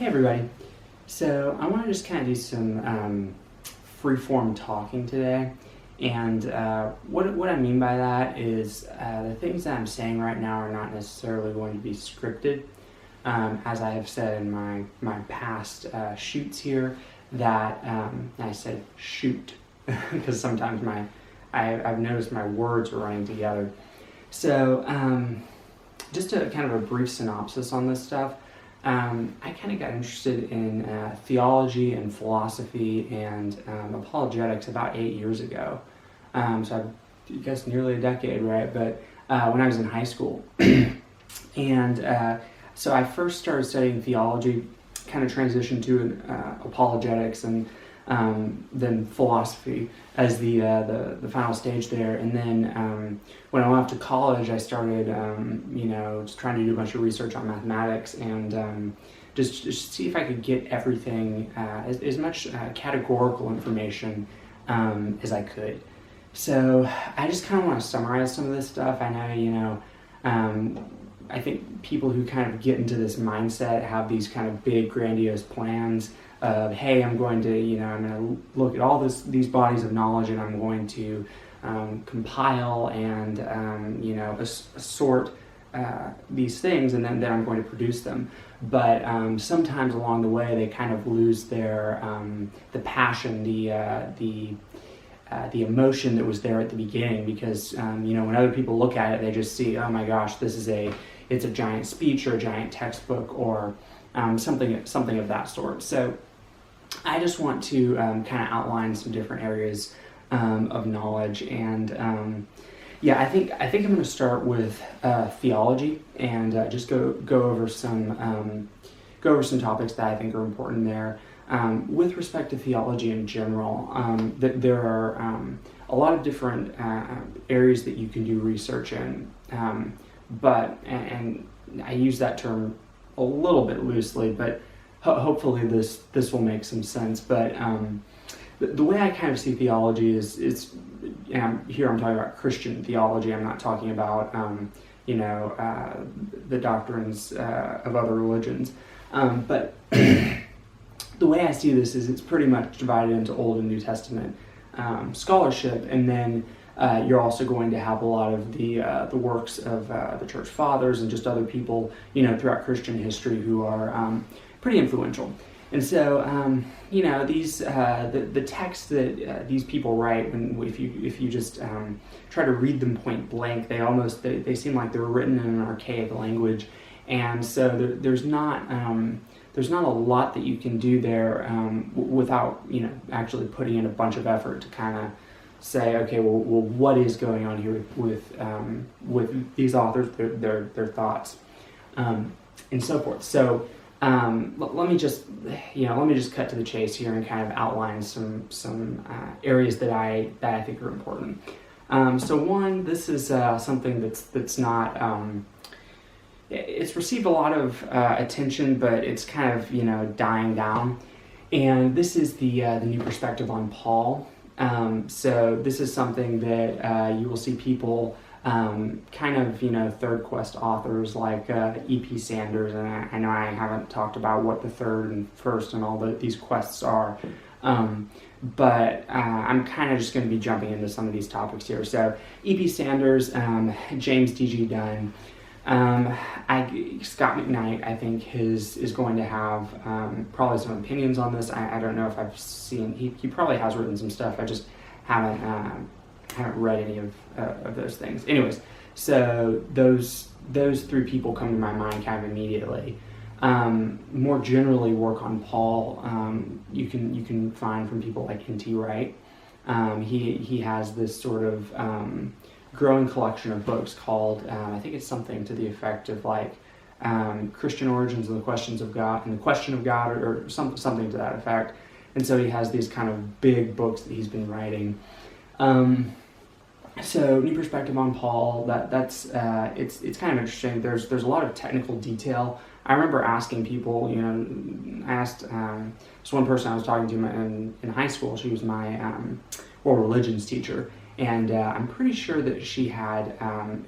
Hey everybody. So I want to just kind of do some free-form talking today, and what I mean by that is the things that I'm saying right now are not necessarily going to be scripted. As I have said in my past shoots here, that I said shoot because sometimes I've noticed my words are running together. So just a kind of a brief synopsis on this stuff. I kind of got interested in theology and philosophy and apologetics about 8 years ago. So I guess nearly a decade, right? But when I was in high school. And so I first started studying theology, kind of transitioned to apologetics, and then philosophy as the final stage there. And then when I went off to college, I started just trying to do a bunch of research on mathematics and just see if I could get everything, as much categorical information as I could. So I just kind of want to summarize some of this stuff. I know, I think people who kind of get into this mindset have these kind of big, grandiose plans of, hey, I'm going to look at all these bodies of knowledge, and I'm going to compile and assort these things, and then I'm going to produce them. But sometimes along the way, they kind of lose their the passion, the emotion that was there at the beginning, because when other people look at it, they just see, oh my gosh, it's a giant speech or a giant textbook or something of that sort. So I just want to kind of outline some different areas of knowledge, and I think I'm going to start with theology and just go over some topics that I think are important there. With respect to theology in general, there are a lot of different areas that you can do research in, but I use that term a little bit loosely, but hopefully this will make some sense. But the way I kind of see theology is here I'm talking about Christian theology. I'm not talking about the doctrines of other religions, but the way I see this is it's pretty much divided into Old and New Testament scholarship, and then you're also going to have a lot of the works of the church fathers and just other people throughout Christian history who are pretty influential. And so these the texts that these people write, if you just try to read them point blank, they seem like they're written in an archaic language, and so there's not a lot that you can do there without actually putting in a bunch of effort to kind of say, okay, well, what is going on here with these authors, their thoughts, and so forth. So let me just cut to the chase here and kind of outline some areas that I think are important. So one, this is something that's not. It's received a lot of attention, but it's kind of dying down, and this is the new perspective on Paul. So this is something that you will see people kind of third quest authors like E.P. Sanders, and I know I haven't talked about what the third and first and all these quests are, but I'm kind of just going to be jumping into some of these topics here. So E.P. Sanders, James D.G. Dunn, Scott McKnight, I think is going to have probably some opinions on this. I don't know if I've seen, he probably has written some stuff, I just haven't read any of those things. Anyways, so those three people come to my mind kind of immediately. More generally, work on Paul you can find from people like N.T. Wright. He has this sort of growing collection of books called I think it's something to the effect of like Christian Origins and the Questions of God and the Question of God, or something to that effect. And so he has these kind of big books that he's been writing. So new perspective on Paul, that's it's kind of interesting. There's a lot of technical detail. I remember asking people, I asked this one person I was talking to in high school. She was my world religions teacher. And I'm pretty sure that she had,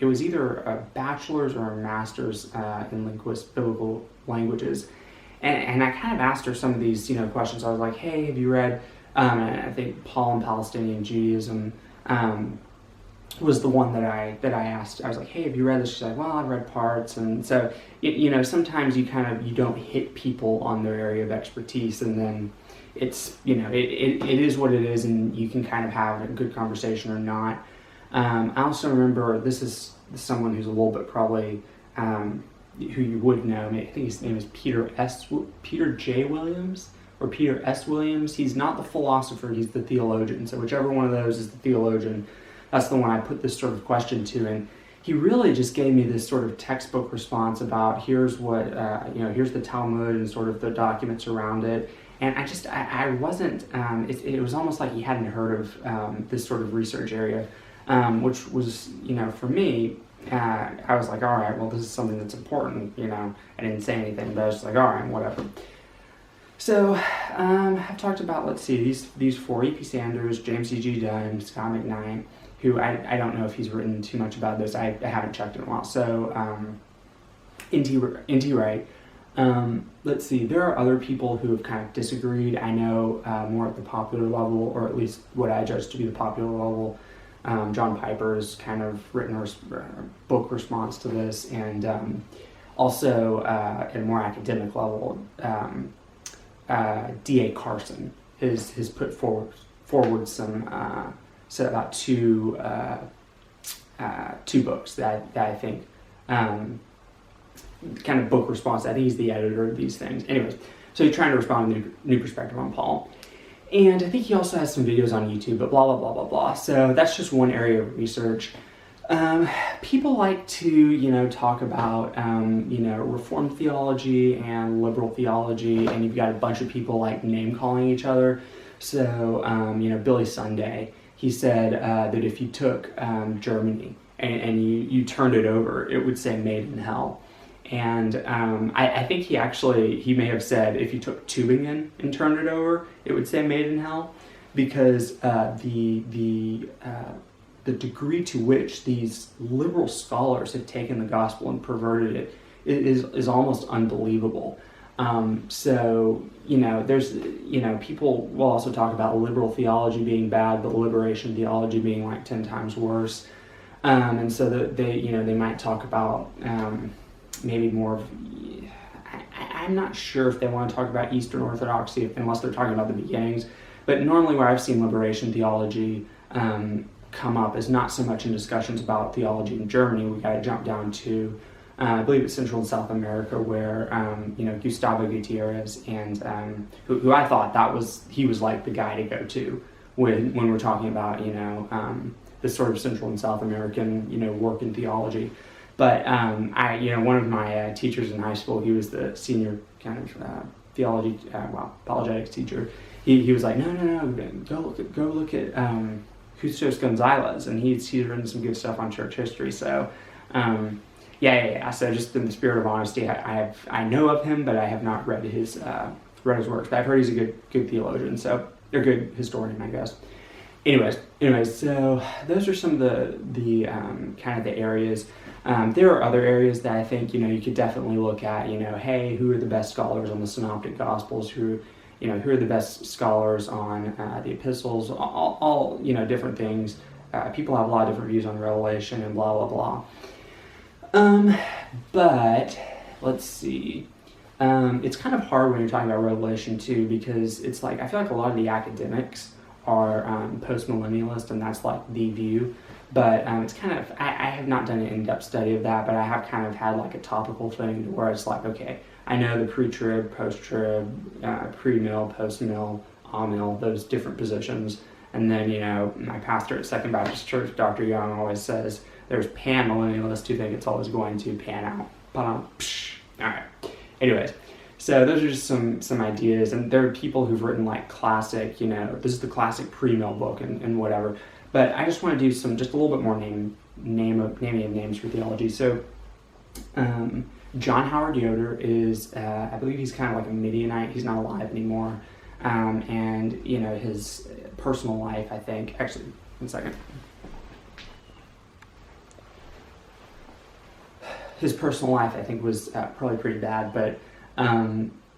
it was either a bachelor's or a master's in biblical languages. and I kind of asked her some of these, questions. I was like, hey, have you read, and I think Paul and Palestinian Judaism, was the one that I asked. I was like, hey, have you read this? She's like, well, I've read parts. And so, sometimes you don't hit people on their area of expertise, and then it's, it is what it is, and you can kind of have a good conversation or not. I also remember, this is someone who's a little bit probably, who you would know. I think his name is Peter J. Williams, or Peter S. Williams. He's not the philosopher, he's the theologian. So whichever one of those is the theologian, that's the one I put this sort of question to. And he really just gave me this sort of textbook response about here's what, here's the Talmud and sort of the documents around it. And I wasn't, it was almost like he hadn't heard of this sort of research area, which was, for me, I was like, all right, well, this is something that's important, I didn't say anything, but I was just like, all right, whatever. So, I've talked about, let's see, these four: E.P. Sanders, James E.G. Dunn, Scott McKnight, who I don't know if he's written too much about this. I haven't checked in a while. So, N.T. Wright. Let's see, there are other people who have kind of disagreed. I know more at the popular level, or at least what I judge to be the popular level. John Piper has kind of written a book response to this, and also at a more academic level, D.A. Carson has put forward some about two books that I think kind of book response. I think he's the editor of these things. Anyways, so he's trying to respond with a new perspective on Paul. And I think he also has some videos on YouTube, but blah, blah, blah, blah, blah. So that's just one area of research. People like to, talk about, Reformed theology and liberal theology, and you've got a bunch of people like name-calling each other. So, Billy Sunday, he said that if you took Germany and you turned it over, it would say made in hell. And I think he may have said if you took Tübingen and turned it over, it would say made in hell, because the degree to which these liberal scholars have taken the gospel and perverted it is almost unbelievable. So, there's, people will also talk about liberal theology being bad, but liberation theology being like 10 times worse. And so that they might talk about maybe more of, I'm not sure if they want to talk about Eastern Orthodoxy unless they're talking about the beginnings, but normally where I've seen liberation theology come up is not so much in discussions about theology in Germany. We got to jump down to, I believe it's Central and South America, where Gustavo Gutierrez, and who I thought he was like the guy to go to when we're talking about this sort of Central and South American work in theology. But one of my teachers in high school, he was the senior kind of theology, apologetics teacher. He was like, no, go look at Justus Gonzalez, and he's written some good stuff on church history. So, So just in the spirit of honesty, I know of him, but I have not read his works. But I've heard he's a good theologian, so a good historian, I guess. Anyways, so those are some of the kind of the areas. There are other areas that I think you could definitely look at. Hey, who are the best scholars on the Synoptic Gospels? Who are the best scholars on the epistles? All different things. People have a lot of different views on Revelation and blah blah blah. But let's see. It's kind of hard when you're talking about Revelation too, because it's like I feel like a lot of the academics are post-millennialist, and that's like the view. But it's kind of, I have not done an in-depth study of that, but I have kind of had like a topical thing where it's like, okay, I know the pre-trib, post-trib, pre-mill, post-mill, amill, those different positions. And then, my pastor at Second Baptist Church, Dr. Young, always says there's pan-millennialists who think it's always going to pan out. All right. Anyways. So those are just some ideas, and there are people who've written like classic, this is the classic pre-mill book and whatever. But I just want to do just a little bit more naming of names for theology. So John Howard Yoder is, I believe he's kind of like a Midianite. He's not alive anymore, and his personal life, I think. Actually, 1 second. His personal life, I think, was probably pretty bad, but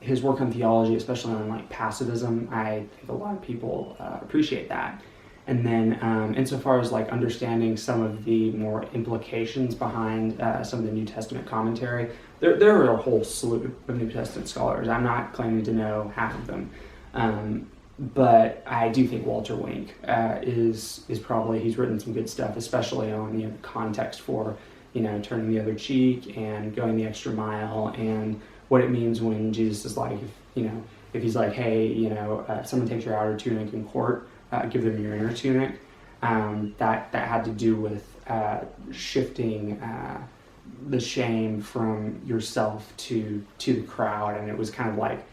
his work on theology, especially on like passivism, I think a lot of people appreciate that. And then insofar as like understanding some of the more implications behind some of the New Testament commentary, there are a whole slew of New Testament scholars. I'm not claiming to know half of them. But I do think Walter Wink is probably, he's written some good stuff, especially on the context for, turning the other cheek and going the extra mile, and what it means when Jesus is like, if he's like, hey, if someone takes your outer tunic in court, give them your inner tunic. That had to do with shifting the shame from yourself to the crowd, and it was kind of like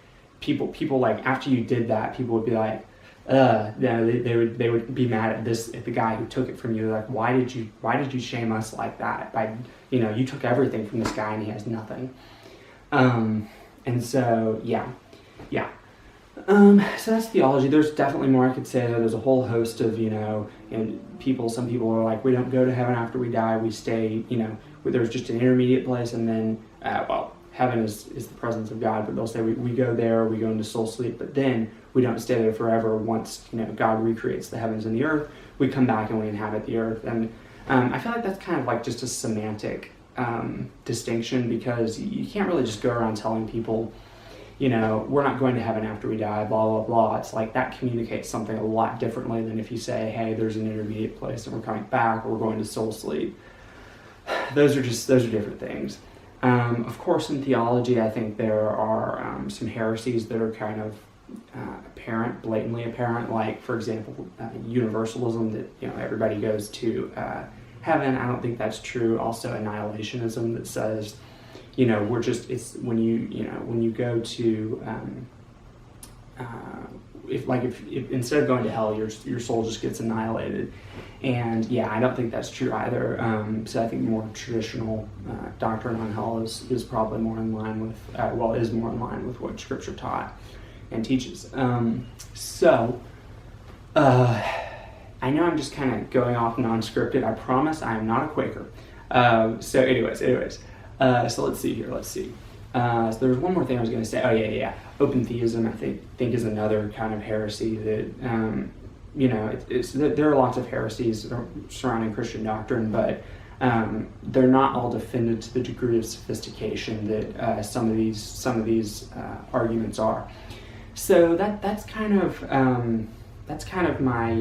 people like, after you did that, people would be like, they would be mad at the guy who took it from you. Like, why did you shame us like that? You took everything from this guy and he has nothing. And so yeah. So that's theology. There's definitely more I could say. There's a whole host of, some people are like, we don't go to heaven after we die. We stay, there's just an intermediate place, and then, heaven is the presence of God, but they'll say we go there, we go into soul sleep, but then we don't stay there forever. Once, God recreates the heavens and the earth, we come back and we inhabit the earth. And I feel like that's kind of like just a semantic distinction, because you can't really just go around telling people, we're not going to heaven after we die, blah, blah, blah. It's like that communicates something a lot differently than if you say, hey, there's an intermediate place and we're coming back, or we're going to soul sleep. Those are different things. Of course, in theology, I think there are some heresies that are kind of apparent, blatantly apparent, like, for example, universalism, that, everybody goes to heaven. I don't think that's true. Also, annihilationism that says, it's when you go to, if instead of going to hell, your soul just gets annihilated. And yeah, I don't think that's true either. So I think more traditional doctrine on hell is probably more in line with, is more in line with what Scripture taught and teaches. So I know I'm just kind of going off non-scripted. I promise I am not a Quaker. So anyways. So let's see here. So there was one more thing I was going to say. Oh yeah. Open theism, I think is another kind of heresy that, there are lots of heresies surrounding Christian doctrine, but they're not all defended to the degree of sophistication that some of these arguments are. So that's kind of my, I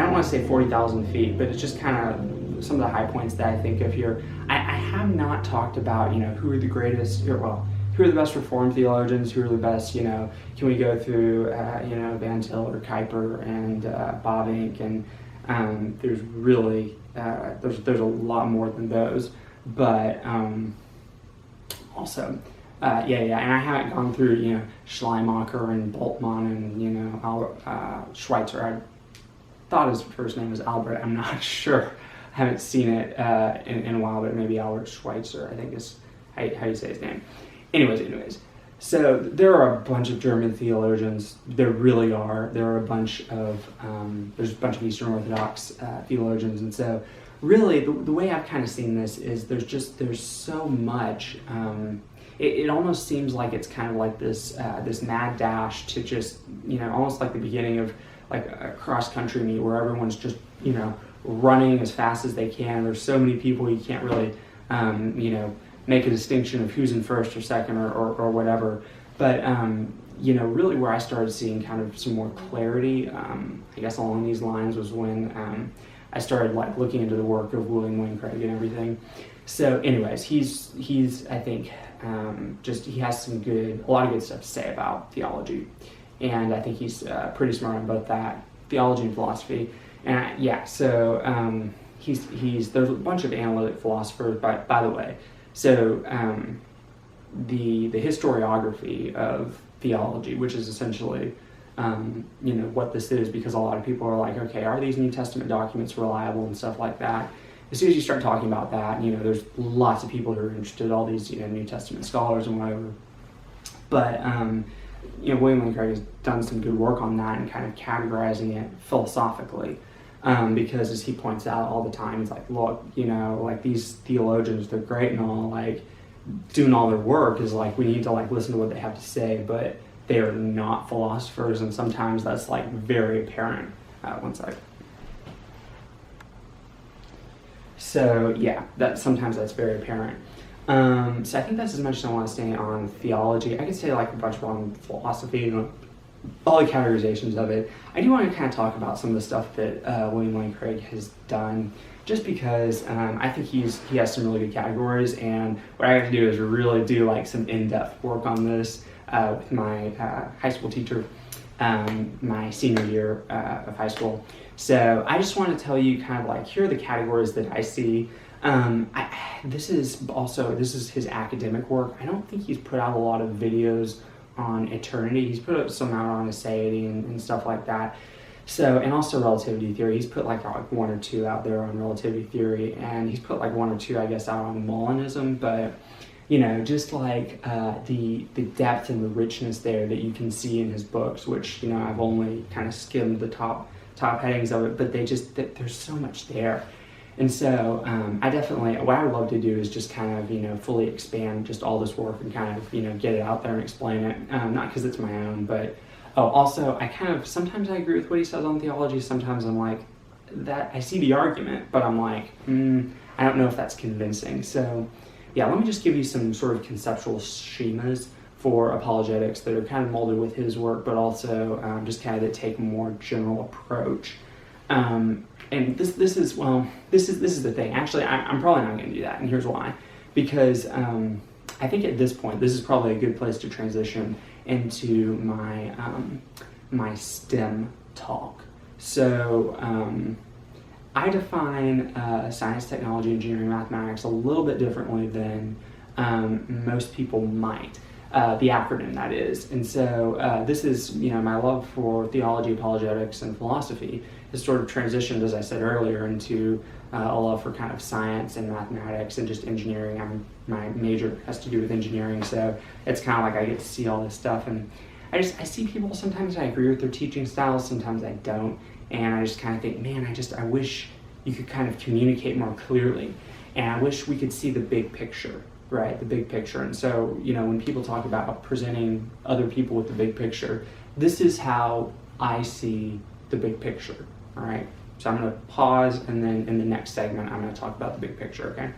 don't want to say 40,000 feet, but it's just kind of some of the high points that I think of here. I have not talked about, who are the greatest, who are the best Reformed theologians, who are the best, can we go through, Van Til or Kuyper and Bavinck, and there's really, there's a lot more than those, but also, and I haven't gone through, Schleiermacher and Bultmann and, Schweitzer. I thought his first name was Albert, I'm not sure. I haven't seen it in a while, but maybe Albert Schweitzer, I think is how you say his name. Anyways, so there are a bunch of German theologians. There really are. There are a bunch of there's a bunch of Eastern Orthodox theologians, and so really the way I've kind of seen this is there's so much. It almost seems like it's kind of like this mad dash to just almost like the beginning of like a cross country meet where everyone's just running as fast as they can. There's so many people you can't really make a distinction of who's in first or second or whatever. But, really where I started seeing kind of some more clarity, I guess along these lines, was when I started like looking into the work of William Wayne Craig and everything. So anyways, he's I think, he has a lot of good stuff to say about theology. And I think he's pretty smart on both that, theology and philosophy. And there's a bunch of analytic philosophers, by the way. So the historiography of theology, which is essentially what this is, because a lot of people are like, okay, are these New Testament documents reliable and stuff like that? As soon as you start talking about that, there's lots of people who are interested, all these New Testament scholars and whatever. But William Lane Craig has done some good work on that and kind of categorizing it philosophically. Because as he points out all the time, he's like, look, like these theologians, they're great and all, like, doing all their work is like we need to like listen to what they have to say, but they are not philosophers, and sometimes that's like very apparent. One sec. So yeah, sometimes that's very apparent. So I think that's as much as I want to say on theology. I could say like a bunch more on philosophy and all the categorizations of it. I do want to kind of talk about some of the stuff that William Lane Craig has done, just because I think he has some really good categories, and what I have to do is really do like some in-depth work on this with my high school teacher, my senior year of high school. So I just want to tell you kind of like, here are the categories that I see. This is his academic work. I don't think he's put out a lot of videos on eternity. He's put some out on aseity and stuff like that. So, and also relativity theory. He's put like one or two out there on relativity theory, and he's put like one or two, I guess, out on Molinism. But you know, just like the depth and the richness there that you can see in his books, which, you know, I've only kind of skimmed the top headings of it, but there's so much there. And so I definitely, what I would love to do is just kind of, you know, fully expand just all this work and kind of, you know, get it out there and explain it. Not because it's my own, but also I kind of, sometimes I agree with what he says on theology. Sometimes I'm like, that I see the argument, but I'm like, I don't know if that's convincing. So yeah, let me just give you some sort of conceptual schemas for apologetics that are kind of molded with his work, but also just kind of that take a more general approach. And this is the thing. Actually, I'm probably not going to do that, and here's why. Because I think at this point, this is probably a good place to transition into my my STEM talk. So I define science, technology, engineering, mathematics a little bit differently than most people might. The acronym, that is. And so this is, you know, my love for theology, apologetics, and philosophy has sort of transitioned, as I said earlier, into a love for kind of science and mathematics and just engineering. My major has to do with engineering, so it's kind of like I get to see all this stuff. And I see people, sometimes I agree with their teaching styles, sometimes I don't. And I just kind of think, man, I wish you could kind of communicate more clearly. And I wish we could see the big picture. Right, the big picture. And so, you know, when people talk about presenting other people with the big picture, this is how I see the big picture, all right? So I'm going to pause, and then in the next segment, I'm going to talk about the big picture, okay?